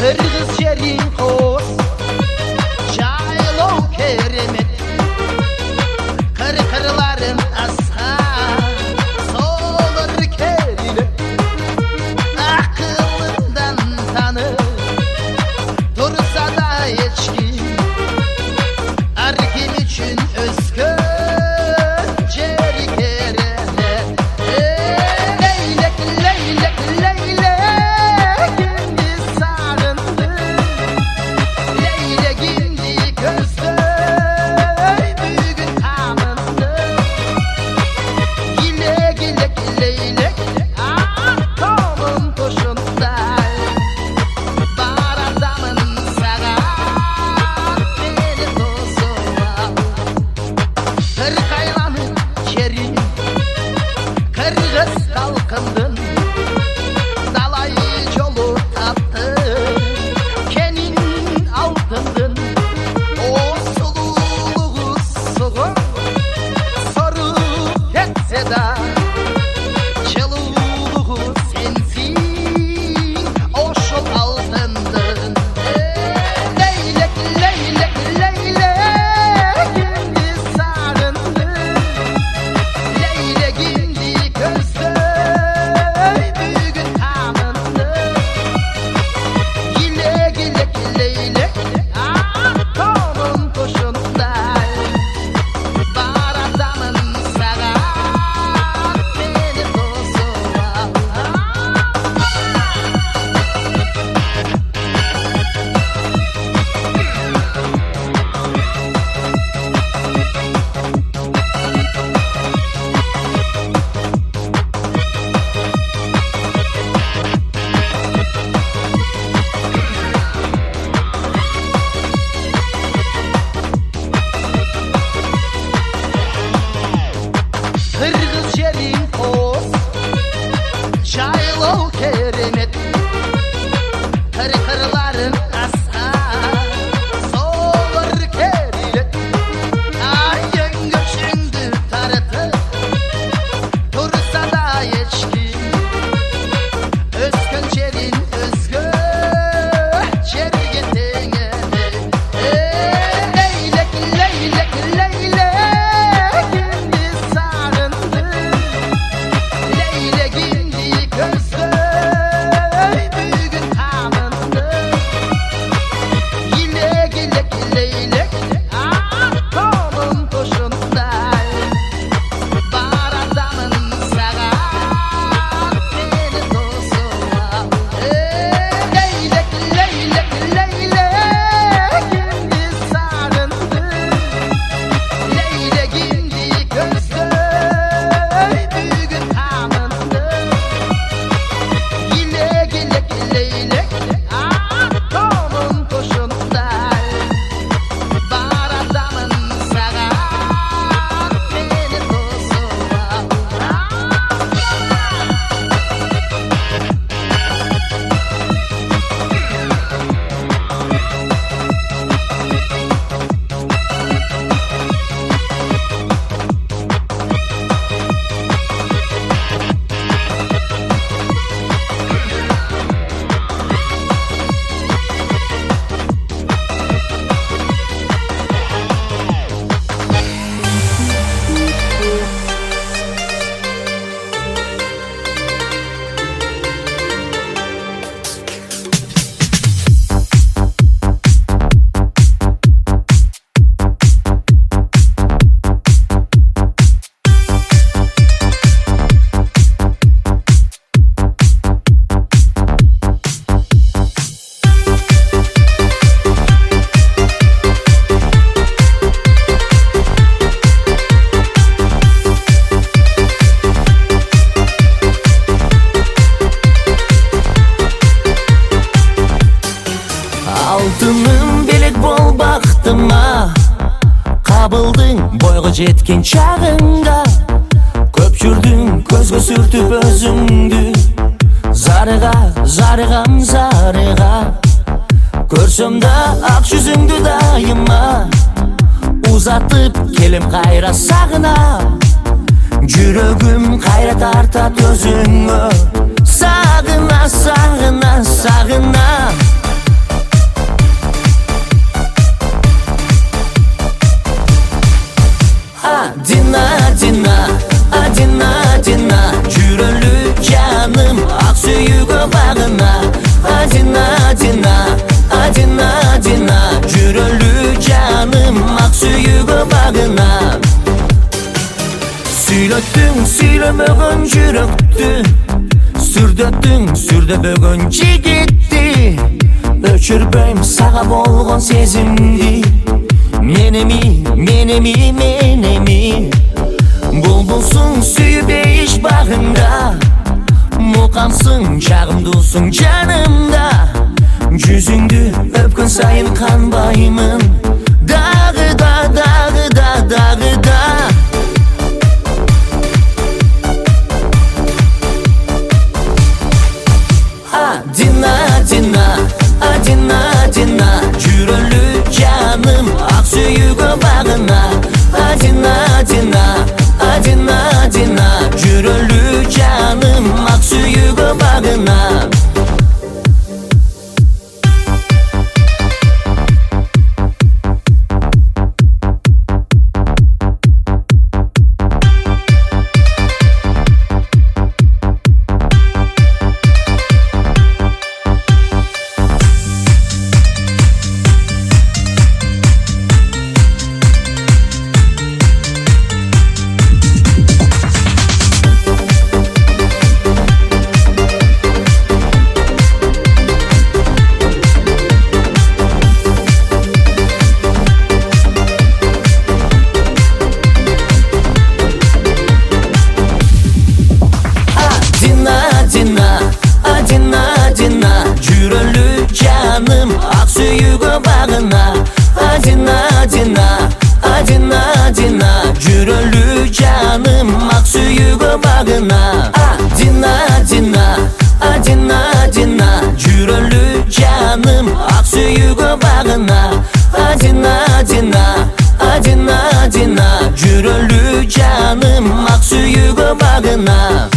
Kırgız şerin kos Çaylo keremet Kırkırların asha Solur kerine Akılından tanı Dursa da içki Arkim için özgür Ceri kerene Leylek leylek leylek Gündüz sağındı Leylek indi gözlü Bugün tamındı Gilek gilek leylek Atomum koşunda Bar adamın sağa Beni tozuğa Kırkaylanın keri Kırgız kalkındın Dalayı yolu taptı Kenin altındın O sululuğu soğuk Soru etse de Çeluluğu sensin O şol altındın Leylek leylek leylek Gündüz sağındı Leylek indi gözlü Bugün tamındı Gilek gilek leylek Atomum koşunda Bar adamın sağa Beni tozuğa Kırgız şerin kos Çaylo keremet Kırkırların asha Solur kerine Ayın göçündü tarıtı Dursa da içki Özgün çerin özgür Çerge tengene Leylek leylek leylek Gündüz sağındı Leylek indi gözlü Bugün tamındı Gilek gilek leylek Atomum koşunda Bar adamın sağa Beni tozuğa Leylek leylek leylek Gündüz sağındı Leylek indi gözlü Bugün tamındı Gilek gilek leylek Atomum koşunda Bar adamın sağa Beni tozuğa Алтыным белек бол бақтыма Қабылдың бойға жеткен шағыңда Көп жүрдің көзге сүртіп өзіңді Зарыға, зарығам зарыға Көрсем да ақ жүзіңді дайыма Uzатып келем қайра сағына Жүрегім қайра тартат өзіңі Сағына, сағына, сағына Söylemegen yürekti Sürdöttün, sürdöbögön jigitти Öçürбөйм сага болгон сезимди Menemi Bulbulsun suyup eyiş bağında Mukamsın, çağımdusun canımda Yüzüngdü öpkün sayın kanbayımın Dağıda Adina Jürölü canım Aksuyuga bağına Adina Jürölü canım Aksuyuga bağına Adina Jürölü canım Aksuyuga bağına Adina Jürölü canım Aksuyuga bağına Adina Jürölü canım Aksuyuga bağına Adina Jürölü canım Aksuyuga bağına